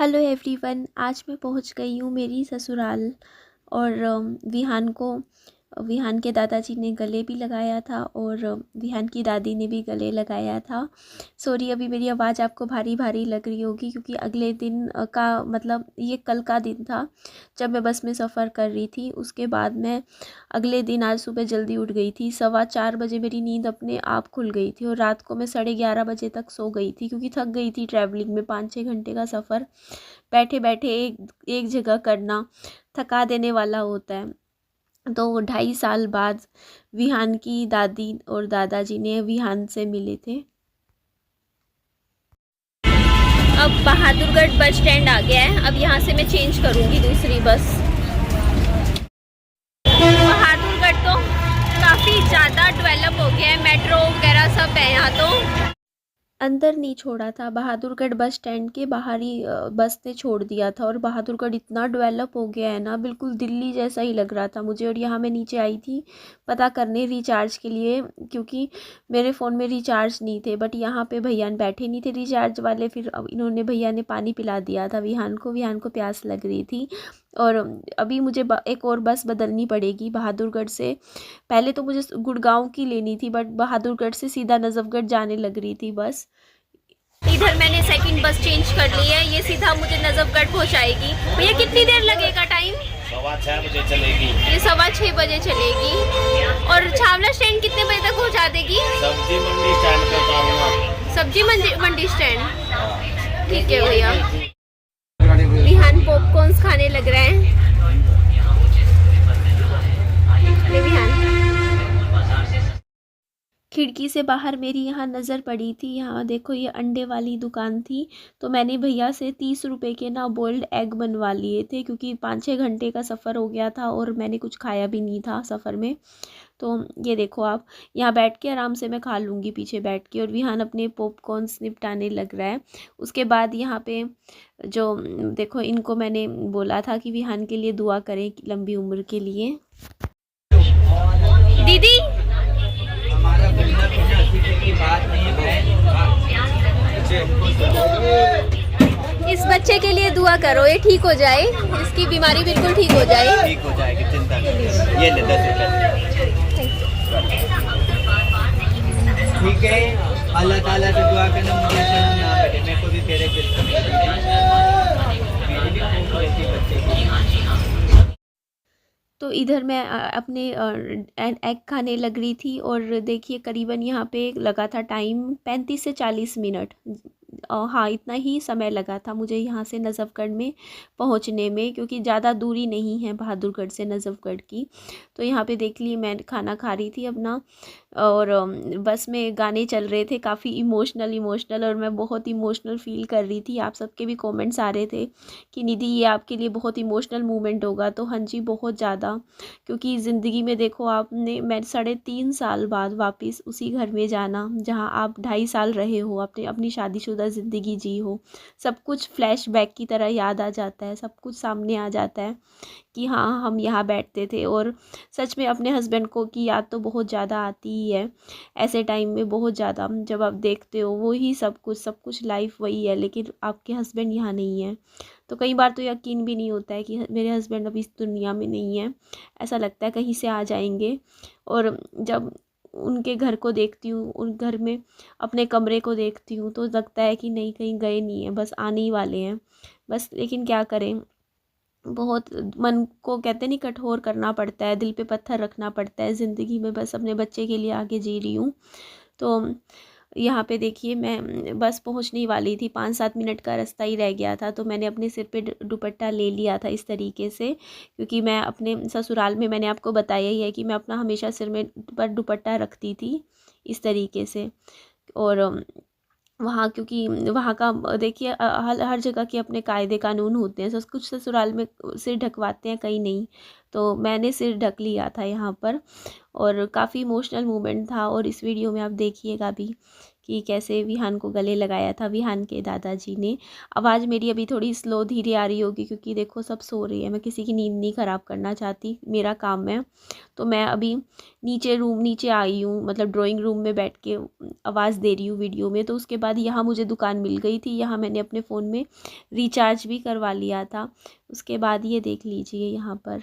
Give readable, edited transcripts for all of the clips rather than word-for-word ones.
Hello everyone, आज मैं पहुंच गई हूँ मेरी ससुराल। और विहान के दादाजी ने गले भी लगाया था और विहान की दादी ने भी गले लगाया था। सॉरी, अभी मेरी आवाज़ आपको भारी भारी लग रही होगी क्योंकि अगले दिन का मतलब ये कल का दिन था जब मैं बस में सफ़र कर रही थी। उसके बाद मैं अगले दिन आज सुबह जल्दी उठ गई थी। 4:15 बजे मेरी नींद अपने आप खुल गई थी और रात को मैं 11:30 बजे तक सो गई थी क्योंकि थक गई थी। ट्रैवलिंग में 5-6 घंटे का सफ़र बैठे बैठे एक एक जगह करना थका देने वाला होता है। तो 2.5 साल बाद विहान की दादी और दादाजी ने विहान से मिले थे। अब बहादुरगढ़ बस स्टैंड आ गया है। अब यहाँ से मैं चेंज करूँगी दूसरी बस। बहादुरगढ़ तो काफ़ी ज़्यादा डेवलप हो गया है, मेट्रो वगैरह सब है यहाँ तो। अंदर नहीं छोड़ा था, बहादुरगढ़ बस स्टैंड के बाहर ही बस ने छोड़ दिया था। और बहादुरगढ़ इतना डेवलप हो गया है ना, बिल्कुल दिल्ली जैसा ही लग रहा था मुझे। और यहाँ मैं नीचे आई थी पता करने रिचार्ज के लिए क्योंकि मेरे फ़ोन में रिचार्ज नहीं थे। बट यहाँ पे भैया बैठे नहीं थे रिचार्ज वाले। फिर अब इन्होंने भैया ने पानी पिला दिया था विहान को प्यास लग रही थी। और अभी मुझे एक और बस बदलनी पड़ेगी बहादुरगढ़ से। पहले तो मुझे गुड़गांव की लेनी थी बट बहादुरगढ़ से सीधा नजफगढ़ जाने लग रही थी बस। इधर मैंने सेकंड बस चेंज कर ली है, ये सीधा मुझे नजफगढ़ पहुंचाएगी। भैया कितनी देर लगेगा टाइम? 6:15 बजे चलेगी। ये 6:15 बजे चलेगी। और छावला स्टैंड कितने बजे तक पहुंचा देगी? सब्जी मंडी स्टैंड पे उतारूंगा। सब्जी मंडी स्टैंड, ठीक है भैया। विहान पॉपकॉर्न्स खाने लग रहे हैं। विहान खिड़की से बाहर मेरी यहाँ नज़र पड़ी थी, यहाँ देखो ये अंडे वाली दुकान थी। तो मैंने भैया से 30 रुपए के ना बॉइल्ड एग बनवा लिए थे क्योंकि 5-6 घंटे का सफ़र हो गया था और मैंने कुछ खाया भी नहीं था सफ़र में। तो ये देखो आप, यहाँ बैठ के आराम से मैं खा लूँगी पीछे बैठ के। और विहान अपने पॉपकॉर्न्स निपटाने लग रहा है। उसके बाद यहाँ पे जो देखो, इनको मैंने बोला था कि विहान के लिए दुआ करें लंबी उम्र के लिए। दीदी इस बच्चे के लिए दुआ करो, ये ठीक हो जाए, इसकी बीमारी बिल्कुल ठीक हो जाए। ठीक हो जाएगी, चिंता नहीं। ये ले 10 रुपए। ठीक है, अल्लाह ताला से दुआ करना मुझे शर्म ना बैठे, मेरे को भी तेरे तो इधर मैं अपने एग खाने लग रही थी। और देखिए करीबन यहाँ पे लगा था टाइम 35 से 40 मिनट। हाँ, इतना ही समय लगा था मुझे यहाँ से नजफगढ़ में पहुँचने में क्योंकि ज़्यादा दूरी नहीं है बहादुरगढ़ से नजफगढ़ की। तो यहाँ पे देख लिए मैं खाना खा रही थी अपना। और बस में गाने चल रहे थे काफ़ी इमोशनल और मैं बहुत इमोशनल फील कर रही थी। आप सबके भी कमेंट्स आ रहे थे कि निधि ये आपके लिए बहुत इमोशनल मोमेंट होगा। तो हाँ जी, बहुत ज़्यादा, क्योंकि ज़िंदगी में देखो आपने, मैं 3.5 साल बाद वापस उसी घर में जाना जहाँ आप 2.5 साल रहे हो, अपनी शादीशुदा ज़िंदगी जी हो। सब कुछ फ्लैशबैक की तरह याद आ जाता है, सब कुछ सामने आ जाता है कि हाँ हम यहाँ बैठते थे। और सच में अपने हस्बैंड को की याद तो बहुत ज़्यादा आती ही है ऐसे टाइम में, बहुत ज़्यादा। जब आप देखते हो वो ही सब कुछ लाइफ वही है, लेकिन आपके हस्बैंड यहाँ नहीं है। तो कई बार तो यकीन भी नहीं होता है कि मेरे हस्बैंड अब इस दुनिया में नहीं है। ऐसा लगता है कहीं से आ जाएंगे। और जब उनके घर को देखती हूँ, उन घर में अपने कमरे को देखती हूँ तो लगता है कि नहीं, कहीं गए नहीं हैं, बस आने ही वाले हैं बस। लेकिन क्या करें, बहुत मन को कहते नहीं कठोर करना पड़ता है, दिल पे पत्थर रखना पड़ता है ज़िंदगी में। बस अपने बच्चे के लिए आगे जी रही हूँ। तो यहाँ पे देखिए मैं बस पहुँचने ही वाली थी, 5-7 मिनट का रास्ता ही रह गया था। तो मैंने अपने सिर पे दुपट्टा ले लिया था इस तरीके से, क्योंकि मैं अपने ससुराल में, मैंने आपको बताया ही है कि मैं अपना हमेशा सिर में पर दुपट्टा रखती थी इस तरीके से। और वहाँ, क्योंकि वहाँ का देखिए हर जगह के अपने कायदे कानून होते हैं। कुछ ससुराल में सिर ढकवाते हैं, कहीं नहीं। तो मैंने सिर ढक लिया था यहाँ पर। और काफ़ी इमोशनल मोमेंट था और इस वीडियो में आप देखिएगा भी कि कैसे विहान को गले लगाया था विहान के दादाजी ने। आवाज़ मेरी अभी थोड़ी स्लो धीरे आ रही होगी क्योंकि देखो सब सो रही है, मैं किसी की नींद नहीं ख़राब करना चाहती, मेरा काम है। तो मैं अभी नीचे आई हूँ, मतलब ड्राइंग रूम में बैठ के आवाज़ दे रही हूँ वीडियो में। तो उसके बाद यहाँ मुझे दुकान मिल गई थी, यहाँ मैंने अपने फ़ोन में रिचार्ज भी करवा लिया था। उसके बाद ये देख लीजिए यहाँ पर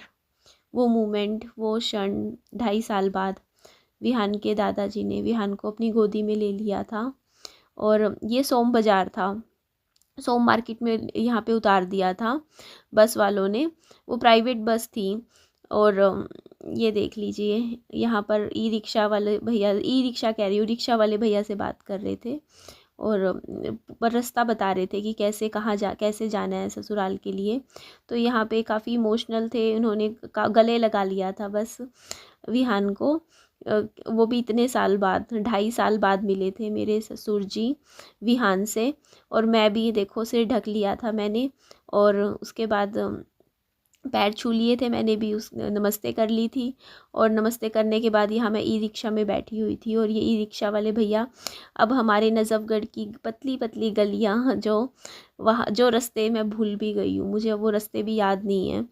वो मोमेंट, वो क्षण 2.5 साल बाद विहान के दादाजी ने विहान को अपनी गोदी में ले लिया था। और ये सोम बाज़ार था, सोम मार्केट में यहाँ पे उतार दिया था बस वालों ने, वो प्राइवेट बस थी। और ये देख लीजिए यहाँ पर ई रिक्शा वाले भैया, ई रिक्शा कह रही हूँ, रिक्शा वाले भैया से बात कर रहे थे और पर रास्ता बता रहे थे कि कैसे जाना है ससुराल के लिए। तो यहाँ पे काफ़ी इमोशनल थे, उन्होंने गले लगा लिया था बस विहान को। वो भी इतने साल बाद, 2.5 साल बाद मिले थे मेरे ससुर जी विहान से। और मैं भी देखो सिर ढक लिया था मैंने, और उसके बाद पैर छू लिए थे मैंने भी, उस नमस्ते कर ली थी। और नमस्ते करने के बाद यहाँ मैं ई रिक्शा में बैठी हुई थी, और ये ई रिक्शा वाले भैया अब हमारे नज़फ़गढ़ की पतली पतली गलियाँ, जो रास्ते मैं भूल भी गई हूँ, मुझे वो रास्ते भी याद नहीं है।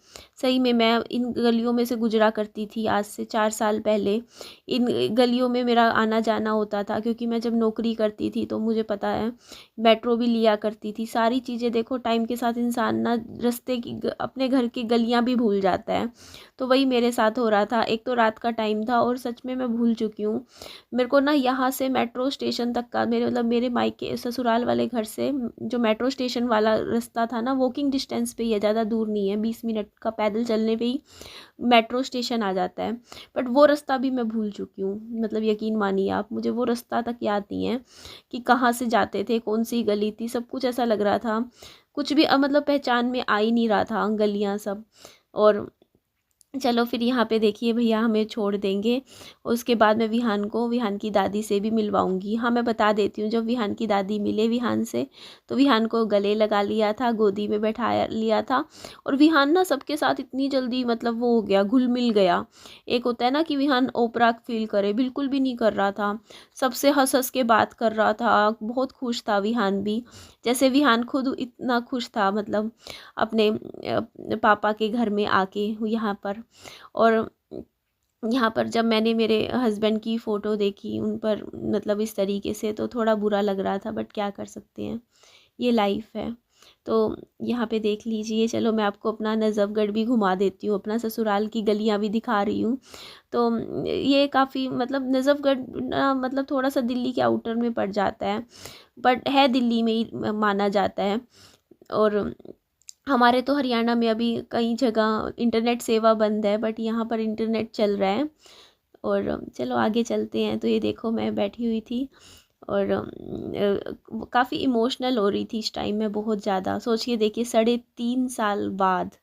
सही में मैं इन गलियों में से गुजरा करती थी आज से 4 साल पहले। इन गलियों में मेरा आना जाना होता था क्योंकि मैं जब नौकरी करती थी तो मुझे पता है मेट्रो भी लिया करती थी। सारी चीज़ें देखो, टाइम के साथ इंसान ना रास्ते की अपने घर की गलियाँ भी भूल जाता है। तो वही मेरे साथ हो रहा था। एक तो रात का टाइम था और सच में मैं भूल चुकी हूँ। मेरे को ना यहाँ से मेट्रो स्टेशन तक का, मेरे मायके ससुराल वाले घर से जो मेट्रो स्टेशन वाला रास्ता था ना, वॉकिंग डिस्टेंस पे ही है, ज़्यादा दूर नहीं है, 20 मिनट का पैदल चलने पे ही मेट्रो स्टेशन आ जाता है। बट वो रास्ता भी मैं भूल चुकी हूँ, मतलब यकीन मानिए आप, मुझे वो रास्ता तक याद नहीं है कि कहाँ से जाते थे, कौन सी गली थी। सब कुछ ऐसा लग रहा था, कुछ भी मतलब पहचान में आ ही नहीं रहा था, गलियाँ सब। और चलो फिर यहाँ पे देखिए भैया हमें छोड़ देंगे, उसके बाद मैं विहान की दादी से भी मिलवाऊंगी। हाँ, मैं बता देती हूँ, जब विहान की दादी मिले विहान से तो विहान को गले लगा लिया था, गोदी में बैठा लिया था। और विहान ना सबके साथ इतनी जल्दी मतलब वो हो गया, घुल मिल गया। एक होता है ना कि विहान ओपरा फील करे, बिल्कुल भी नहीं कर रहा था, सबसे हंस हंस के बात कर रहा था, बहुत खुश था विहान भी, जैसे विहान खुद इतना खुश था, मतलब अपने पापा के घर में आके यहाँ पर। और यहाँ पर जब मैंने मेरे हस्बैंड की फ़ोटो देखी उन पर, मतलब इस तरीके से, तो थोड़ा बुरा लग रहा था, बट क्या कर सकते हैं, ये लाइफ है। तो यहाँ पे देख लीजिए, चलो मैं आपको अपना नज़फ़गढ़ भी घुमा देती हूँ, अपना ससुराल की गलियाँ भी दिखा रही हूँ। तो ये काफ़ी मतलब नज़फ़गढ़ ना, मतलब थोड़ा सा दिल्ली के आउटर में पड़ जाता है, बट है दिल्ली में ही माना जाता है। और हमारे तो हरियाणा में अभी कई जगह इंटरनेट सेवा बंद है, बट यहाँ पर इंटरनेट चल रहा है। और चलो आगे चलते हैं। तो ये देखो मैं बैठी हुई थी और काफ़ी इमोशनल हो रही थी इस टाइम में, बहुत ज़्यादा। सोचिए देखिए 3.5 साल बाद,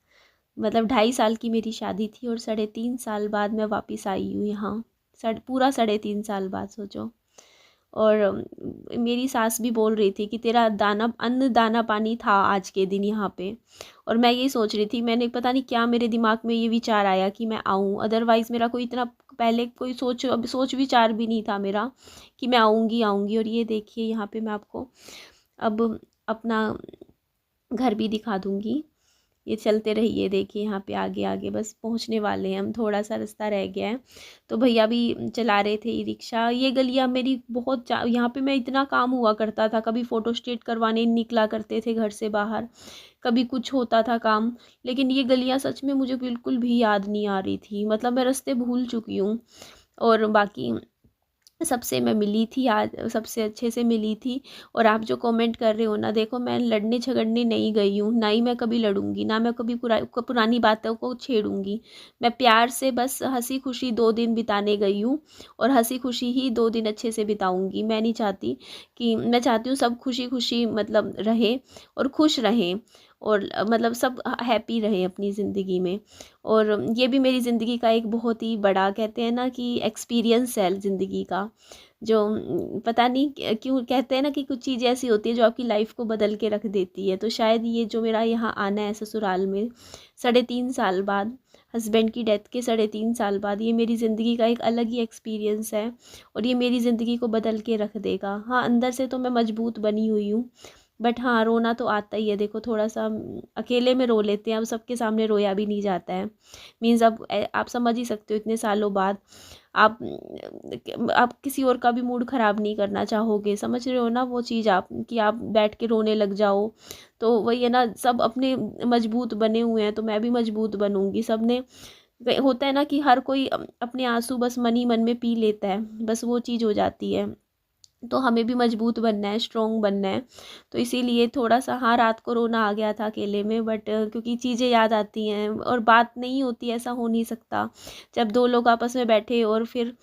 मतलब 2.5 साल की मेरी शादी थी और 3.5 साल बाद मैं वापस आई हूँ यहाँ, पूरा 3.5 साल बाद, सोचो। और मेरी सास भी बोल रही थी कि तेरा अन्न दाना पानी था आज के दिन यहाँ पे। और मैं ये सोच रही थी, मैंने पता नहीं क्या मेरे दिमाग में ये विचार आया कि मैं आऊँ, अदरवाइज़ मेरा कोई इतना पहले कोई सोच विचार भी नहीं था मेरा कि मैं आऊँगी। और ये देखिए यहाँ पे मैं आपको अब अपना घर भी दिखा दूँगी। ये चलते रहिए, देखिए यहाँ पे आगे आगे बस पहुँचने वाले हैं हम, थोड़ा सा रास्ता रह गया है। तो भैया भी चला रहे थे ई रिक्शा। ये गलियाँ मेरी बहुत यहाँ पे मैं इतना काम हुआ करता था, कभी फ़ोटो स्टेट करवाने निकला करते थे घर से बाहर, कभी कुछ होता था काम, लेकिन ये गलियाँ सच में मुझे बिल्कुल भी याद नहीं आ रही थी, मतलब मैं रास्ते भूल चुकी हूँ। और बाकी सबसे मैं मिली थी आज, सबसे अच्छे से मिली थी। और आप जो कमेंट कर रहे हो ना, देखो मैं लड़ने झगड़ने नहीं गई हूँ, ना ही मैं कभी लड़ूंगी, ना मैं कभी पुरानी बातों को छेड़ूंगी। मैं प्यार से बस हंसी खुशी 2 दिन बिताने गई हूँ, और हंसी खुशी ही 2 दिन अच्छे से बिताऊंगी। मैं नहीं चाहती कि, मैं चाहती हूँ सब खुशी खुशी मतलब रहे और खुश रहें, और मतलब सब हैप्पी रहें अपनी ज़िंदगी में। और ये भी मेरी ज़िंदगी का एक बहुत ही बड़ा, कहते हैं ना कि एक्सपीरियंस है ज़िंदगी का। जो पता नहीं क्यों कहते हैं ना कि कुछ चीज़ें ऐसी होती है जो आपकी लाइफ को बदल के रख देती है। तो शायद ये जो मेरा यहाँ आना है ससुराल में 3.5 साल बाद, हस्बैंड की डेथ के 3.5 साल बाद, ये मेरी ज़िंदगी का एक अलग ही एक्सपीरियंस है और ये मेरी ज़िंदगी को बदल के रख देगा। हाँ, अंदर से तो मैं मजबूत बनी हुई हूँ, बट हाँ, रोना तो आता ही है। देखो, थोड़ा सा अकेले में रो लेते हैं, अब सबके सामने रोया भी नहीं जाता है। मीन्स अब आप समझ ही सकते हो, इतने सालों बाद आप किसी और का भी मूड ख़राब नहीं करना चाहोगे, समझ रहे हो ना वो चीज़ आप, कि आप बैठ के रोने लग जाओ। तो वही है ना, सब अपने मजबूत बने हुए हैं तो मैं भी मजबूत बनूंगी। सब ने होता है ना कि हर कोई अपने आंसू बस मन ही मन में पी लेता है, बस वो चीज़ हो जाती है। तो हमें भी मजबूत बनना है, स्ट्रॉन्ग बनना है। तो इसीलिए थोड़ा सा, हाँ, रात को रोना आ गया था अकेले में, बट क्योंकि चीज़ें याद आती हैं और बात नहीं होती, ऐसा हो नहीं सकता। जब दो लोग आपस में बैठे और फिर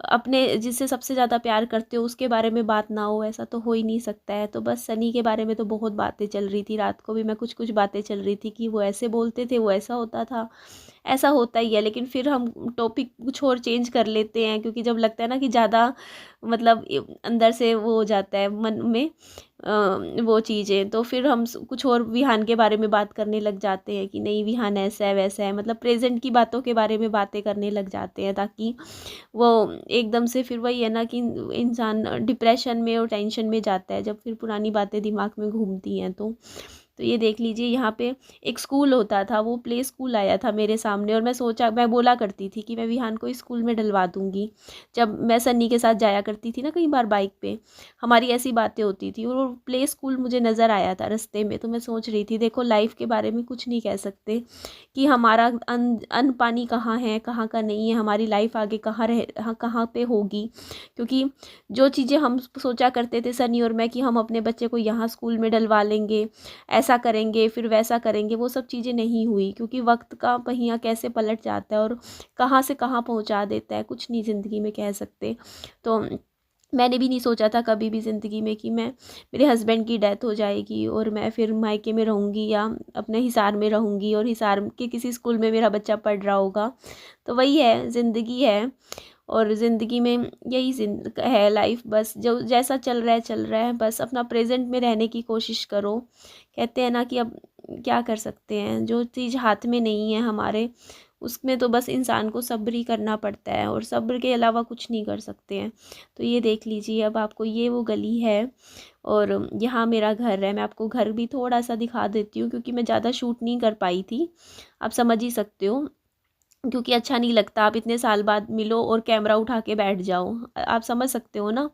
अपने जिससे सबसे ज़्यादा प्यार करते हो उसके बारे में बात ना हो, ऐसा तो हो ही नहीं सकता है। तो बस सनी के बारे में तो बहुत बातें चल रही थी, रात को भी मैं कुछ कुछ बातें चल रही थी कि वो ऐसे बोलते थे, वो ऐसा होता था। ऐसा होता ही है, लेकिन फिर हम टॉपिक कुछ और चेंज कर लेते हैं, क्योंकि जब लगता है ना कि ज़्यादा मतलब अंदर से वो हो जाता है मन में वो चीज़ें, तो फिर हम कुछ और विहान के बारे में बात करने लग जाते हैं कि नहीं, विहान ऐसा है वैसा है, मतलब प्रेजेंट की बातों के बारे में बातें करने लग जाते हैं, ताकि वो एकदम से फिर वही है ना कि इंसान डिप्रेशन में और टेंशन में जाता है जब फिर पुरानी बातें दिमाग में घूमती हैं। तो ये देख लीजिए, यहाँ पे एक स्कूल होता था, वो प्ले स्कूल आया था मेरे सामने, और मैं बोला करती थी कि मैं विहान को इस स्कूल में डलवा दूंगी। जब मैं सन्नी के साथ जाया करती थी ना कई बार बाइक पे, हमारी ऐसी बातें होती थी, और वो प्ले स्कूल मुझे नज़र आया था रास्ते में। तो मैं सोच रही थी, देखो, लाइफ के बारे में कुछ नहीं कह सकते कि हमारा अन्न पानी कहाँ है, कहाँ का नहीं है, हमारी लाइफ आगे कहाँ पे होगी। क्योंकि जो चीज़ें हम सोचा करते थे सनी और मैं कि हम अपने बच्चे को यहाँ स्कूल में डलवा लेंगे, ऐसा करेंगे, फिर वैसा करेंगे, वो सब चीज़ें नहीं हुई, क्योंकि वक्त का पहिया कैसे पलट जाता है और कहाँ से कहाँ पहुँचा देता है, कुछ नहीं ज़िंदगी में कह सकते। तो मैंने भी नहीं सोचा था कभी भी ज़िंदगी में कि मैं मेरे हस्बैंड की डेथ हो जाएगी और मैं फिर मायके में रहूँगी या अपने हिसार में रहूँगी, और हिसार के किसी स्कूल में मेरा बच्चा पढ़ रहा होगा। तो वही है, ज़िंदगी है। और ज़िंदगी में यही है लाइफ, बस जो जैसा चल रहा है, बस अपना प्रेजेंट में रहने की कोशिश करो। कहते हैं ना कि अब क्या कर सकते हैं, जो चीज़ हाथ में नहीं है हमारे, उसमें तो बस इंसान को सब्र ही करना पड़ता है, और सब्र के अलावा कुछ नहीं कर सकते हैं। तो ये देख लीजिए, अब आपको ये वो गली है और यहाँ मेरा घर है। मैं आपको घर भी थोड़ा सा दिखा देती हूँ, क्योंकि मैं ज़्यादा शूट नहीं कर पाई थी, आप समझ ही सकते हो, क्योंकि अच्छा नहीं लगता आप इतने साल बाद मिलो और कैमरा उठा के बैठ जाओ। आप समझ सकते हो ना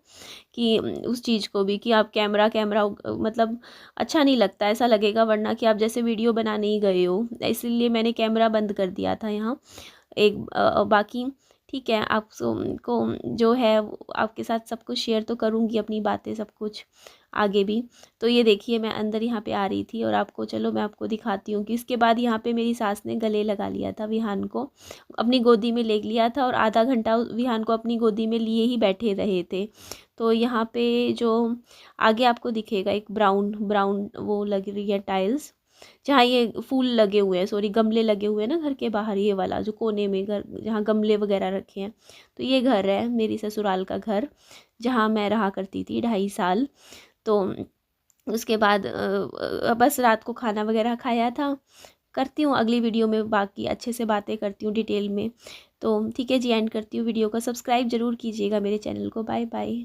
कि उस चीज़ को भी, कि आप कैमरा कैमरा मतलब अच्छा नहीं लगता, ऐसा लगेगा वरना कि आप जैसे वीडियो बनाने ही गए हो। इसलिए मैंने कैमरा बंद कर दिया था यहाँ। बाकी ठीक है, आप को जो है आपके साथ सब कुछ शेयर तो करूँगी, अपनी बातें सब कुछ आगे भी। तो ये देखिए, मैं अंदर यहाँ पे आ रही थी और आपको, चलो मैं आपको दिखाती हूँ कि इसके बाद यहाँ पे मेरी सास ने गले लगा लिया था विहान को, अपनी गोदी में ले लिया था और आधा घंटा विहान को अपनी गोदी में लिए ही बैठे रहे थे। तो यहाँ पे जो आगे आपको दिखेगा एक ब्राउन ब्राउन वो लग रही है टाइल्स, जहाँ ये फूल लगे हुए हैं, सॉरी, गमले लगे हुए हैं ना घर के बाहर, ये वाला जो कोने में घर जहाँ गमले वगैरह रखे हैं, तो ये घर है मेरी ससुराल का घर, जहाँ मैं रहा करती थी 2.5 साल। तो उसके बाद बस रात को खाना वगैरह खाया था। करती हूँ अगली वीडियो में बाकी अच्छे से बातें करती हूँ डिटेल में। तो ठीक है जी, एंड करती हूँ वीडियो को। सब्सक्राइब ज़रूर कीजिएगा मेरे चैनल को। Bye bye.